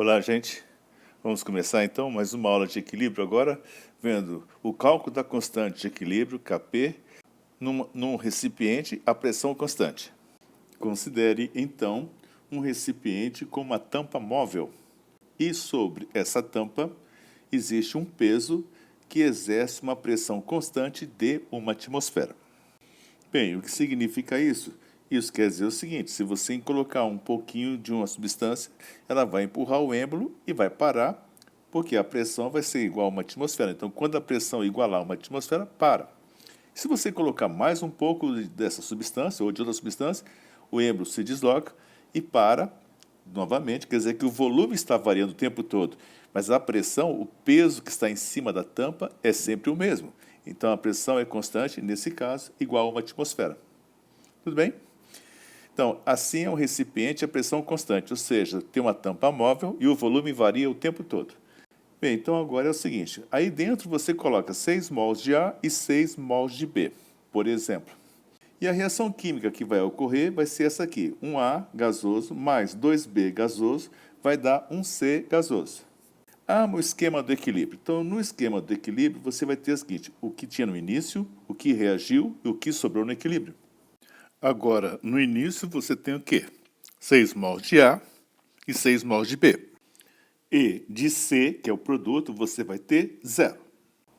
Olá, gente. Vamos começar então mais uma aula de equilíbrio agora, vendo o cálculo da constante de equilíbrio, Kp, num recipiente a pressão constante. Considere então um recipiente com uma tampa móvel e sobre essa tampa existe um peso que exerce uma pressão constante de uma atmosfera. Bem, o que significa isso? Isso quer dizer o seguinte: se você colocar um pouquinho de uma substância, ela vai empurrar o êmbolo e vai parar, porque a pressão vai ser igual a uma atmosfera. Então, quando a pressão igualar uma atmosfera, para. Se você colocar mais um pouco dessa substância ou de outra substância, o êmbolo se desloca e para novamente, quer dizer que o volume está variando o tempo todo, mas a pressão, o peso que está em cima da tampa é sempre o mesmo. Então, a pressão é constante, nesse caso, igual a uma atmosfera. Tudo bem? Então, assim é um recipiente a pressão constante, ou seja, tem uma tampa móvel e o volume varia o tempo todo. Bem, então agora é o seguinte, aí dentro você coloca 6 mols de A e 6 mols de B, por exemplo. E a reação química que vai ocorrer vai ser essa aqui, 1A gasoso mais 2B gasoso vai dar 1C gasoso. O esquema do equilíbrio. Então, no esquema do equilíbrio, você vai ter o seguinte, o que tinha no início, o que reagiu e o que sobrou no equilíbrio. Agora, no início, você tem o quê? 6 mols de A e 6 mols de B. E de C, que é o produto, você vai ter 0.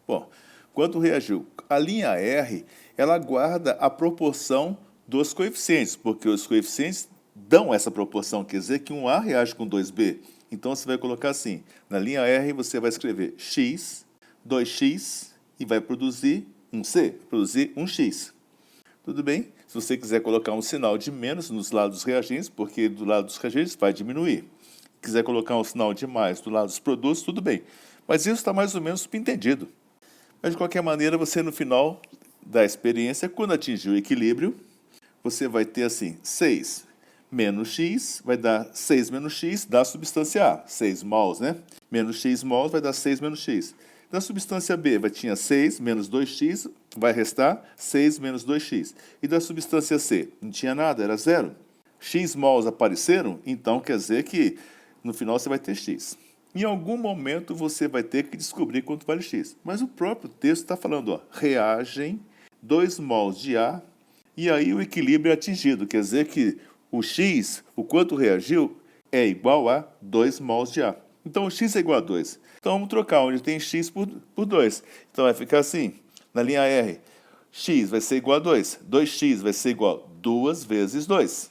Bom, quando reagiu? A linha R, ela guarda a proporção dos coeficientes, porque os coeficientes dão essa proporção, quer dizer que um A reage com 2B. Então, você vai colocar assim, na linha R, você vai escrever x, 2x, e vai produzir um C, produzir um x. Tudo bem? Se você quiser colocar um sinal de menos nos lados dos reagentes, porque do lado dos reagentes vai diminuir. Se quiser colocar um sinal de mais do lado dos produtos, tudo bem. Mas isso está mais ou menos subentendido. Mas, de qualquer maneira, você no final da experiência, quando atingir o equilíbrio, você vai ter assim, 6 menos x vai dar 6 menos x da substância A, 6 mols, né? Menos x mols vai dar 6 menos x. Da substância B, tinha 6 menos 2x, vai restar 6 menos 2x. E da substância C, não tinha nada, era 0. X mols apareceram, então quer dizer que no final você vai ter x. Em algum momento você vai ter que descobrir quanto vale x. Mas o próprio texto está falando, reagem 2 mols de A, e aí o equilíbrio é atingido. Quer dizer que o x, o quanto reagiu, é igual a 2 mols de A. Então, o x é igual a 2. Então, vamos trocar onde tem x por 2. Então, vai ficar assim, na linha R, x vai ser igual a 2. 2x vai ser igual a 2 vezes 2.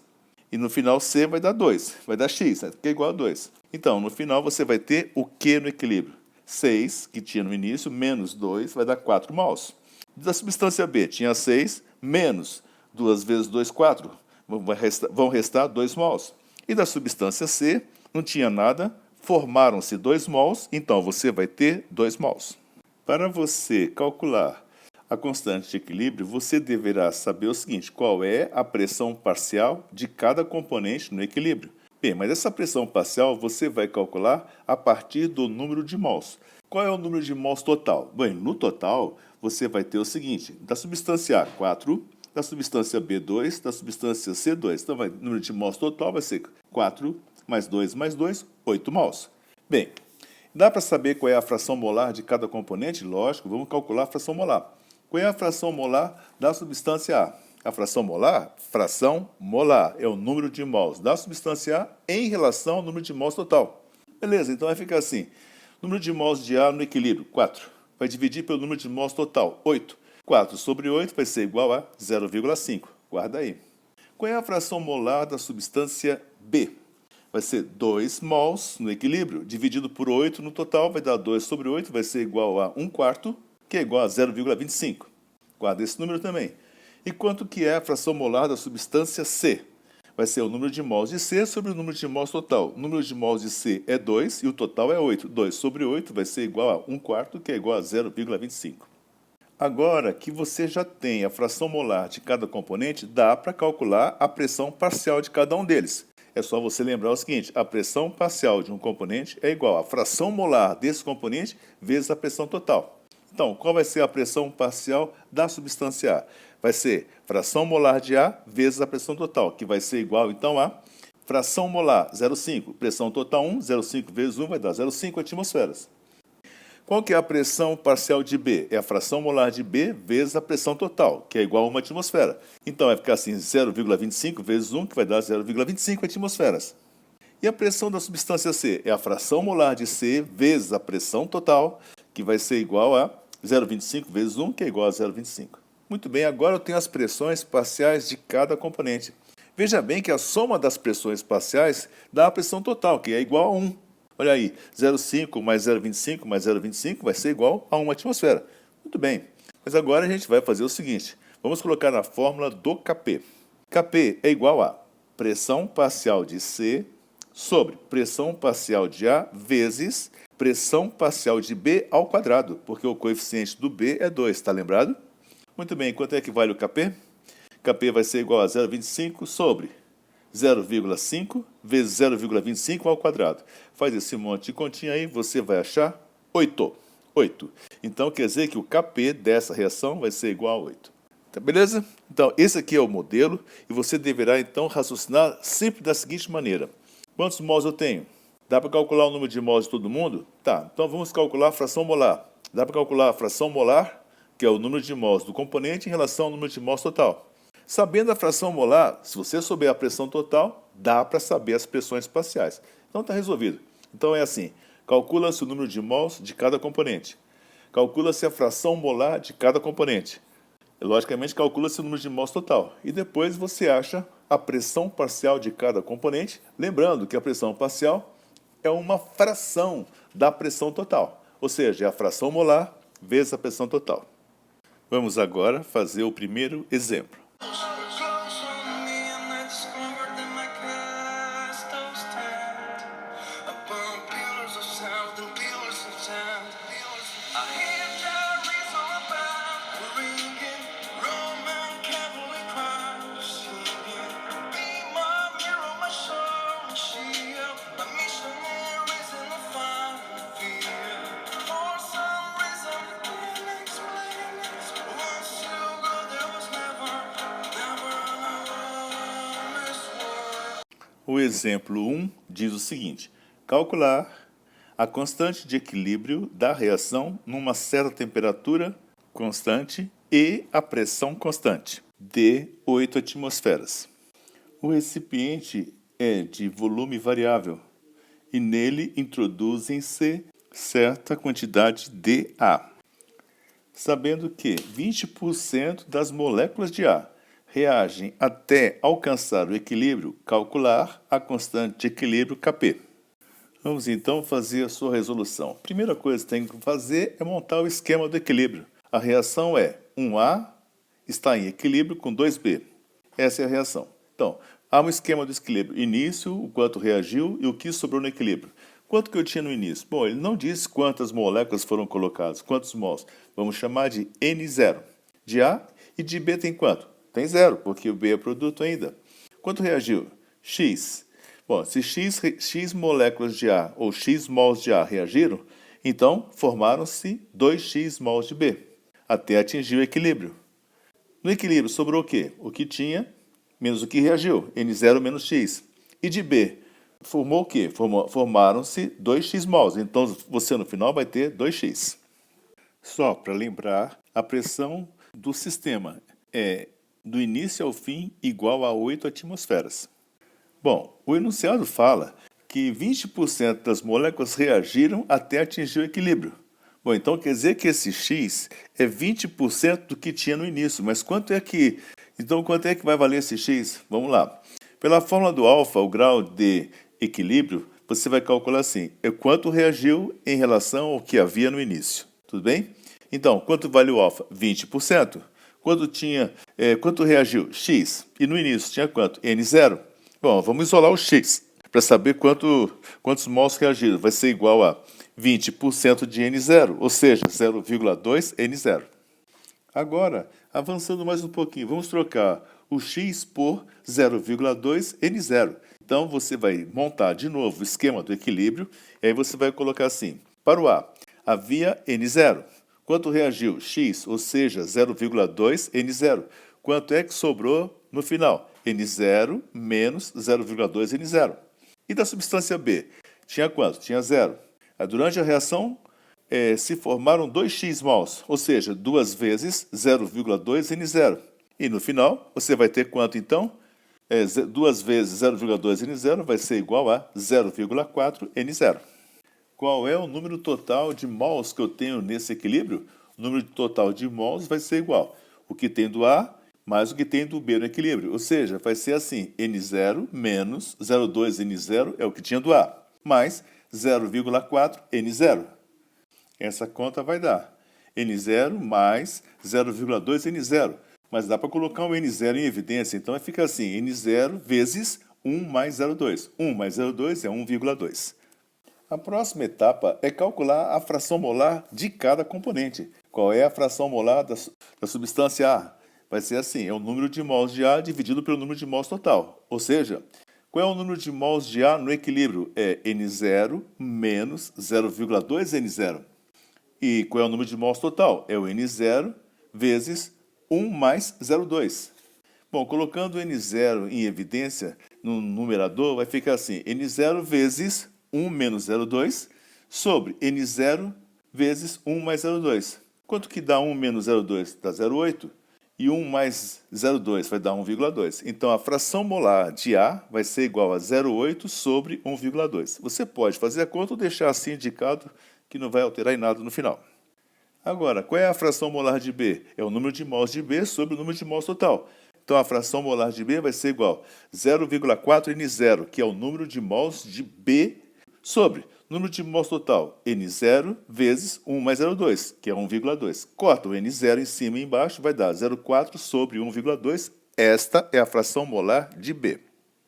E no final, C vai dar 2. Vai dar x, que é igual a 2. Então, no final, você vai ter o que no equilíbrio? 6, que tinha no início, menos 2, vai dar 4 mols. Da substância B, tinha 6, menos 2 vezes 2, 4. Vão restar 2 mols. E da substância C, não tinha nada, formaram-se 2 mols, então você vai ter 2 mols. Para você calcular a constante de equilíbrio, você deverá saber o seguinte, qual é a pressão parcial de cada componente no equilíbrio. Bem, mas essa pressão parcial você vai calcular a partir do número de mols. Qual é o número de mols total? Bem, no total, você vai ter o seguinte, da substância A, 4, da substância B, 2, da substância C, 2. Então, o número de mols total vai ser 4 mais 2 mais 2, 8 mols. Bem, dá para saber qual é a fração molar de cada componente? Lógico, vamos calcular a fração molar. Qual é a fração molar da substância A? A fração molar é o número de mols da substância A em relação ao número de mols total. Beleza, então vai ficar assim. Número de mols de A no equilíbrio, 4. Vai dividir pelo número de mols total, 8. 4 sobre 8 vai ser igual a 0,5. Guarda aí. Qual é a fração molar da substância B? Vai ser 2 mols no equilíbrio, dividido por 8 no total, vai dar 2 sobre 8, vai ser igual a 1/4, que é igual a 0,25. Guarda esse número também. E quanto que é a fração molar da substância C? Vai ser o número de mols de C sobre o número de mols total. O número de mols de C é 2 e o total é 8. 2 sobre 8 vai ser igual a 1/4, que é igual a 0,25. Agora que você já tem a fração molar de cada componente, dá para calcular a pressão parcial de cada um deles. É só você lembrar o seguinte, a pressão parcial de um componente é igual à fração molar desse componente vezes a pressão total. Então, qual vai ser a pressão parcial da substância A? Vai ser fração molar de A vezes a pressão total, que vai ser igual, então, a Fração molar, 0,5. Pressão total 1, 0,5 vezes 1 vai dar 0,5 atmosferas. Qual que é a pressão parcial de B? É a fração molar de B vezes a pressão total, que é igual a 1 atmosfera. Então vai ficar assim, 0,25 vezes 1, que vai dar 0,25 atmosferas. E a pressão da substância C? É a fração molar de C vezes a pressão total, que vai ser igual a 0,25 vezes 1, que é igual a 0,25. Muito bem, agora eu tenho as pressões parciais de cada componente. Veja bem que a soma das pressões parciais dá a pressão total, que é igual a 1. Olha aí, 0,5 mais 0,25 mais 0,25 vai ser igual a 1 atmosfera. Muito bem, mas agora a gente vai fazer o seguinte. Vamos colocar na fórmula do Kp. Kp é igual a pressão parcial de C sobre pressão parcial de A vezes pressão parcial de B ao quadrado, porque o coeficiente do B é 2, está lembrado? Muito bem, quanto é que vale o Kp? Kp vai ser igual a 0,25 sobre 0,5 vezes 0,25 ao quadrado. Faz esse monte de continha aí, você vai achar 8. 8. Então, quer dizer que o Kp dessa reação vai ser igual a 8. Tá, beleza? Então, esse aqui é o modelo e você deverá, então, raciocinar sempre da seguinte maneira. Quantos mols eu tenho? Dá para calcular o número de mols de todo mundo? Tá, então vamos calcular a fração molar. Dá para calcular a fração molar, que é o número de mols do componente, em relação ao número de mols total. Sabendo a fração molar, se você souber a pressão total, dá para saber as pressões parciais. Então está resolvido. Então é assim, calcula-se o número de mols de cada componente. Calcula-se a fração molar de cada componente. E, logicamente, calcula-se o número de mols total. E depois você acha a pressão parcial de cada componente. Lembrando que a pressão parcial é uma fração da pressão total. Ou seja, é a fração molar vezes a pressão total. Vamos agora fazer o primeiro exemplo. O exemplo 1 diz o seguinte: calcular a constante de equilíbrio da reação numa certa temperatura constante e a pressão constante, de 8 atmosferas. O recipiente é de volume variável e nele introduzem-se certa quantidade de A. Sabendo que 20% das moléculas de A reagem até alcançar o equilíbrio, calcular a constante de equilíbrio Kp. Vamos então fazer a sua resolução. A primeira coisa que tem que fazer é montar o esquema do equilíbrio. A reação é 1A está em equilíbrio com 2B. Essa é a reação. Então, há um esquema do equilíbrio. Início, o quanto reagiu e o que sobrou no equilíbrio. Quanto que eu tinha no início? Bom, ele não diz quantas moléculas foram colocadas, quantos mols. Vamos chamar de N0. De A e de B tem quanto? Tem 0, porque o B é produto ainda. Quanto reagiu? X. Bom, se X moléculas de A ou X mols de A reagiram, então formaram-se 2X mols de B, até atingir o equilíbrio. No equilíbrio sobrou o quê? O que tinha menos o que reagiu, N0 menos X. E de B, formou o quê? Formaram-se 2X mols, então você no final vai ter 2X. Só para lembrar, a pressão do sistema é do início ao fim igual a 8 atmosferas. Bom, o enunciado fala que 20% das moléculas reagiram até atingir o equilíbrio. Bom, então quer dizer que esse X é 20% do que tinha no início. Mas quanto é que vai valer esse X? Vamos lá. Pela fórmula do alfa, o grau de equilíbrio, você vai calcular assim, é quanto reagiu em relação ao que havia no início. Tudo bem? Então, quanto vale o alfa? 20%. Quanto reagiu? X. E no início tinha quanto? N0. Bom, vamos isolar o X para saber quantos mols reagiram. Vai ser igual a 20% de N0, ou seja, 0,2 N0. Agora, avançando mais um pouquinho, vamos trocar o X por 0,2 N0. Então, você vai montar de novo o esquema do equilíbrio, e aí você vai colocar assim, para o A, havia N0. Quanto reagiu? X, ou seja, 0,2 N0. Quanto é que sobrou no final? N0 menos 0,2 N0. E da substância B? Tinha quanto? Tinha 0. Durante a reação, se formaram 2x mols, ou seja, 2 vezes 0,2 N0. E no final, você vai ter quanto então? 2 vezes 0,2 N0 vai ser igual a 0,4 N0. Qual é o número total de mols que eu tenho nesse equilíbrio? O número total de mols vai ser igual o que tem do A mais o que tem do B no equilíbrio. Ou seja, vai ser assim, N0 menos 0,2 N0 é o que tinha do A, mais 0,4 N0. Essa conta vai dar N0 mais 0,2 N0. Mas dá para colocar um N0 em evidência, então fica assim, N0 vezes 1 mais 0,2. 1 mais 0,2 é 1,2. A próxima etapa é calcular a fração molar de cada componente. Qual é a fração molar da substância A? Vai ser assim, é o número de mols de A dividido pelo número de mols total. Ou seja, qual é o número de mols de A no equilíbrio? É N0 menos 0,2 N0. E qual é o número de mols total? É o N0 vezes 1 mais 0,2. Bom, colocando o N0 em evidência no numerador, vai ficar assim, N0 vezes 1 menos 0,2 sobre N0 vezes 1 mais 0,2. Quanto que dá 1 menos 0,2? Dá 0,8. E 1 mais 0,2 vai dar 1,2. Então, a fração molar de A vai ser igual a 0,8 sobre 1,2. Você pode fazer a conta ou deixar assim indicado que não vai alterar em nada no final. Agora, qual é a fração molar de B? É o número de mols de B sobre o número de mols total. Então, a fração molar de B vai ser igual a 0,4 N0, que é o número de mols de B sobre número de mols total, N0 vezes 1 mais 0,2, que é 1,2. Corta o N0 em cima e embaixo, vai dar 0,4 sobre 1,2. Esta é a fração molar de B.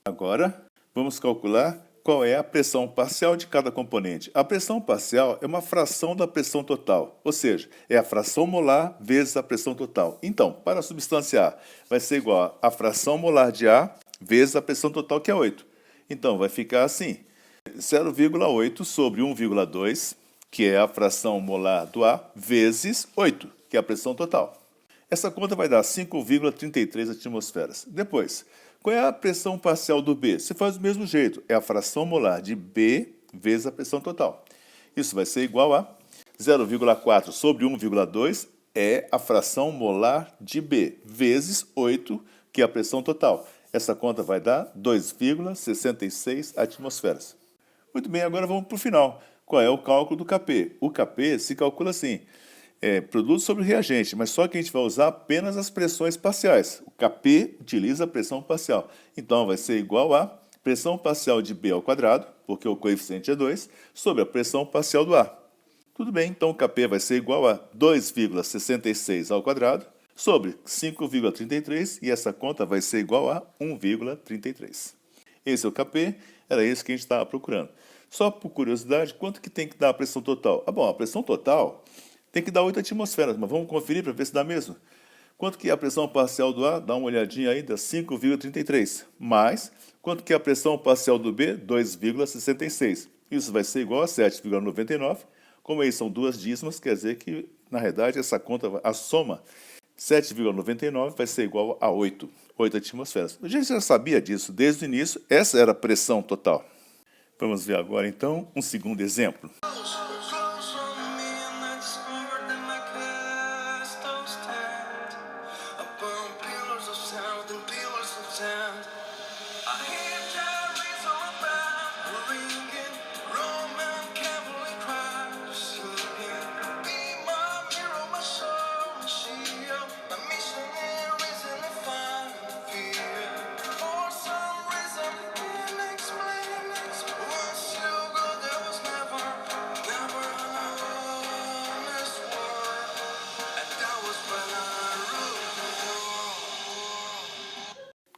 Agora, vamos calcular qual é a pressão parcial de cada componente. A pressão parcial é uma fração da pressão total, ou seja, é a fração molar vezes a pressão total. Então, para a substância A, vai ser igual a fração molar de A vezes a pressão total, que é 8. Então, vai ficar assim, 0,8 sobre 1,2, que é a fração molar do A, vezes 8, que é a pressão total. Essa conta vai dar 5,33 atmosferas. Depois, qual é a pressão parcial do B? Você faz do mesmo jeito, é a fração molar de B vezes a pressão total. Isso vai ser igual a 0,4 sobre 1,2 é a fração molar de B, vezes 8, que é a pressão total. Essa conta vai dar 2,66 atmosferas. Muito bem, agora vamos para o final. Qual é o cálculo do Kp? O Kp se calcula assim, produto sobre reagente, mas só que a gente vai usar apenas as pressões parciais. O Kp utiliza a pressão parcial. Então, vai ser igual a pressão parcial de B ao quadrado, porque o coeficiente é 2, sobre a pressão parcial do A. Tudo bem, então o Kp vai ser igual a 2,66 ao quadrado, sobre 5,33, e essa conta vai ser igual a 1,33. Esse é o Kp, era isso que a gente estava procurando. Só por curiosidade, quanto que tem que dar a pressão total? Bom, a pressão total tem que dar 8 atmosferas, mas vamos conferir para ver se dá mesmo. Quanto que é a pressão parcial do A? Dá uma olhadinha aí, dá 5,33. Mais, quanto que é a pressão parcial do B? 2,66. Isso vai ser igual a 7,99. Como aí são duas dízimas, quer dizer que, na realidade, essa conta, a soma 7,99 vai ser igual a 8 atmosferas. A gente já sabia disso desde o início, essa era a pressão total. Vamos ver agora, então, um segundo exemplo.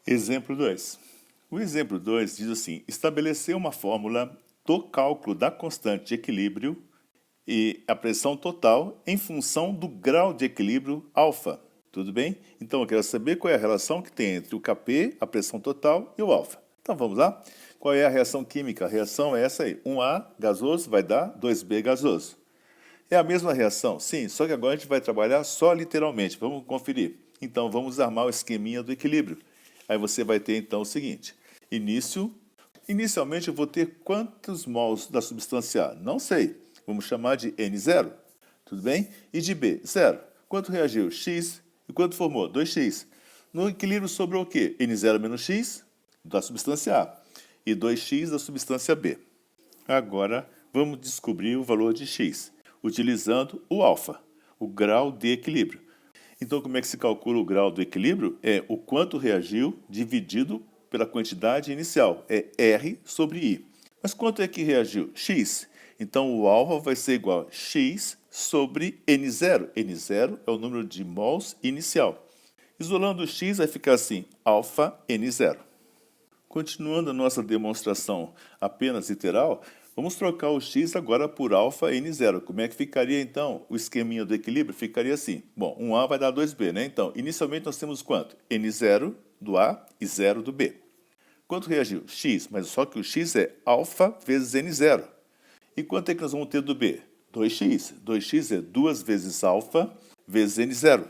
Exemplo 2. O exemplo 2 diz assim, estabelecer uma fórmula do cálculo da constante de equilíbrio e a pressão total em função do grau de equilíbrio alfa. Tudo bem? Então eu quero saber qual é a relação que tem entre o Kp, a pressão total e o alfa. Então vamos lá? Qual é a reação química? A reação é essa aí. 1A gasoso vai dar 2B gasoso. É a mesma reação? Sim, só que agora a gente vai trabalhar só literalmente. Vamos conferir. Então vamos armar o esqueminha do equilíbrio. Aí você vai ter então o seguinte, inicialmente eu vou ter quantos mols da substância A? Não sei, vamos chamar de N0, tudo bem? E de B, 0. Quanto reagiu? X. E quanto formou? 2x. No equilíbrio sobrou o quê? N0 menos x da substância A e 2x da substância B. Agora vamos descobrir o valor de x, utilizando o alfa, o grau de equilíbrio. Então, como é que se calcula o grau do equilíbrio? É o quanto reagiu dividido pela quantidade inicial. É R sobre I. Mas quanto é que reagiu? X. Então, o alfa vai ser igual a x sobre N0. N0 é o número de mols inicial. Isolando o x, vai ficar assim, alfa N0. Continuando a nossa demonstração apenas literal, vamos trocar o x agora por alfa N0. Como é que ficaria, então, o esqueminha do equilíbrio? Ficaria assim. Bom, 1A vai dar 2B, né? Então, inicialmente nós temos quanto? N0 do A e 0 do B. Quanto reagiu? X, mas só que o x é alfa vezes N0. E quanto é que nós vamos ter do B? 2x. 2x é 2 vezes alfa vezes N0.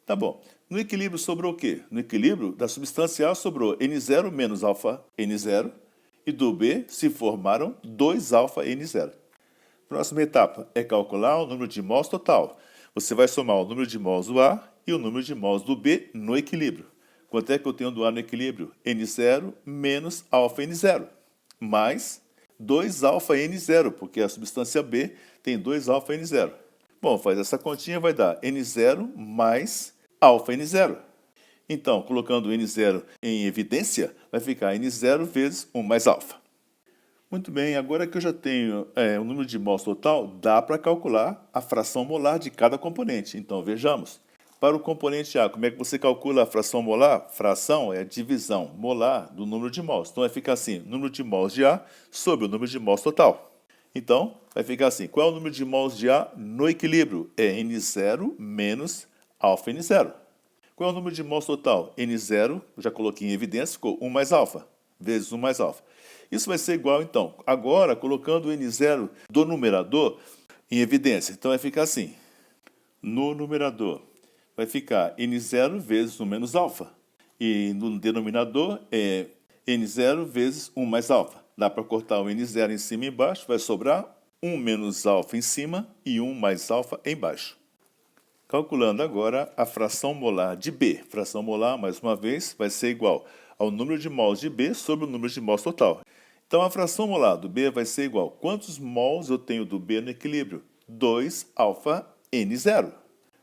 Tá bom. No equilíbrio sobrou o quê? No equilíbrio da substância A sobrou N0 menos alfa N0 e do B se formaram 2 alfa N0. Próxima etapa é calcular o número de mols total. Você vai somar o número de mols do A e o número de mols do B no equilíbrio. Quanto é que eu tenho do A no equilíbrio? N0 menos alfa N0, mais 2 alfa N0, porque a substância B tem 2 alfa N0. Bom, faz essa continha, vai dar N0 mais alfa N0. Então, colocando o N0 em evidência, vai ficar N0 vezes 1 mais alfa. Muito bem, agora que eu já tenho o número de mols total, dá para calcular a fração molar de cada componente. Então, vejamos. Para o componente A, como é que você calcula a fração molar? Fração é a divisão molar do número de mols. Então, vai ficar assim, número de mols de A sobre o número de mols total. Então, vai ficar assim, qual é o número de mols de A no equilíbrio? É N0 menos alfa N0. Qual é o número de mols total? N0, eu já coloquei em evidência, ficou 1 mais alfa, vezes 1 mais alfa. Isso vai ser igual, então, agora, colocando o N0 do numerador em evidência. Então, vai ficar assim, no numerador vai ficar N0 vezes 1 menos alfa. E no denominador é N0 vezes 1 mais alfa. Dá para cortar o N0 em cima e embaixo, vai sobrar 1 menos alfa em cima e 1 mais alfa embaixo. Calculando agora a fração molar de B. Fração molar, mais uma vez, vai ser igual ao número de mols de B sobre o número de mols total. Então, a fração molar do B vai ser igual. Quantos mols eu tenho do B no equilíbrio? 2 alfa N0.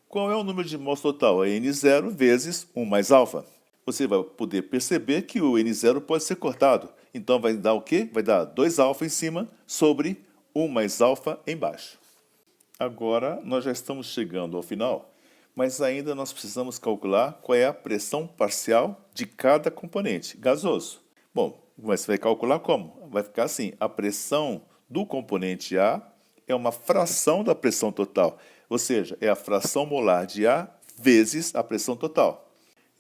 Qual é o número de mols total? É N0 vezes 1 mais alfa. Você vai poder perceber que o N0 pode ser cortado. Então, vai dar o quê? Vai dar 2 alfa em cima sobre 1 mais alfa embaixo. Agora, nós já estamos chegando ao final, mas ainda nós precisamos calcular qual é a pressão parcial de cada componente gasoso. Bom, mas você vai calcular como? Vai ficar assim, a pressão do componente A é uma fração da pressão total, ou seja, é a fração molar de A vezes a pressão total.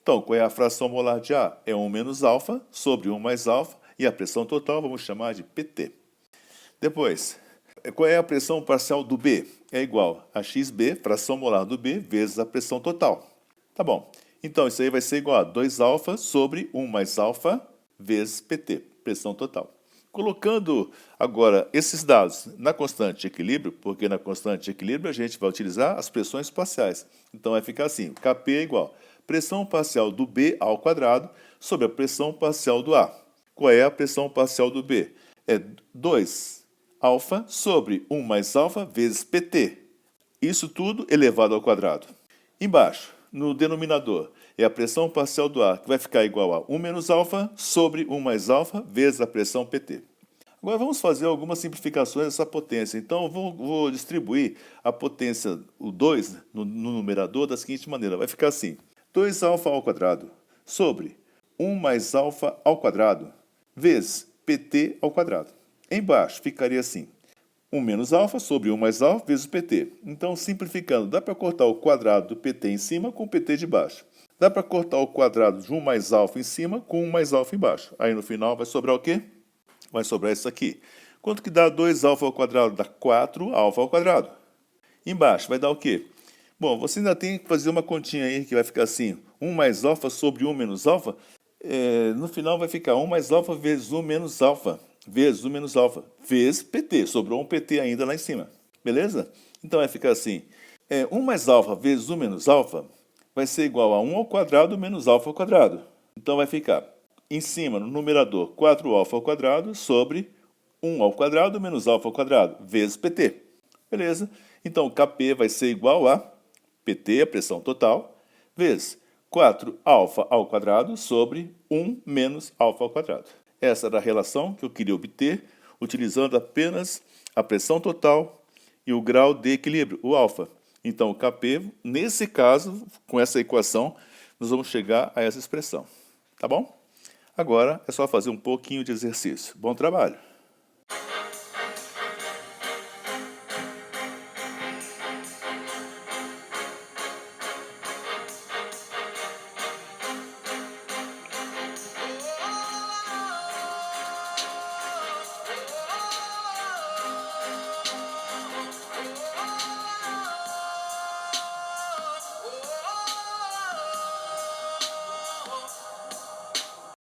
Então, qual é a fração molar de A? É 1 menos alfa sobre 1 mais alfa, e a pressão total vamos chamar de PT. Depois, qual é a pressão parcial do B? É igual a XB, fração molar do B, vezes a pressão total. Tá bom. Então, isso aí vai ser igual a 2 alfa sobre 1 mais alfa vezes PT, pressão total. Colocando agora esses dados na constante de equilíbrio, porque na constante de equilíbrio a gente vai utilizar as pressões parciais. Então, vai ficar assim, Kp é igual a pressão parcial do B ao quadrado sobre a pressão parcial do A. Qual é a pressão parcial do B? É 2 alfa sobre 1 mais alfa vezes PT. Isso tudo elevado ao quadrado. Embaixo, no denominador, é a pressão parcial do A, que vai ficar igual a 1 menos alfa sobre 1 mais alfa vezes a pressão PT. Agora vamos fazer algumas simplificações dessa potência. Então, eu vou distribuir a potência, o 2, no numerador da seguinte maneira. Vai ficar assim, 2 alfa ao quadrado sobre 1 mais alfa ao quadrado vezes PT ao quadrado. Embaixo ficaria assim, 1 menos alfa sobre 1 mais alfa vezes o PT. Então, simplificando, dá para cortar o quadrado do PT em cima com o PT de baixo. Dá para cortar o quadrado de 1 mais alfa em cima com 1 mais alfa embaixo. Aí, no final, vai sobrar o quê? Vai sobrar isso aqui. Quanto que dá 2 alfa ao quadrado? Dá 4 alfa ao quadrado. Embaixo vai dar o quê? Bom, você ainda tem que fazer uma continha aí que vai ficar assim, 1 mais alfa sobre 1 menos alfa. No final vai ficar 1 mais alfa vezes 1 menos alfa, vezes 1 menos alfa, vezes PT. Sobrou um PT ainda lá em cima. Beleza? Então vai ficar assim. 1 mais alfa vezes 1 menos alfa vai ser igual a 1 ao quadrado menos alfa ao quadrado. Então vai ficar em cima, no numerador, 4alfa ao quadrado sobre 1 ao quadrado menos alfa ao quadrado, vezes PT. Beleza? Então, Kp vai ser igual a PT, a pressão total, vezes 4alfa ao quadrado sobre 1 menos alfa ao quadrado. Essa era a relação que eu queria obter utilizando apenas a pressão total e o grau de equilíbrio, o alfa. Então, o Kp, nesse caso, com essa equação, nós vamos chegar a essa expressão. Tá bom? Agora é só fazer um pouquinho de exercício. Bom trabalho!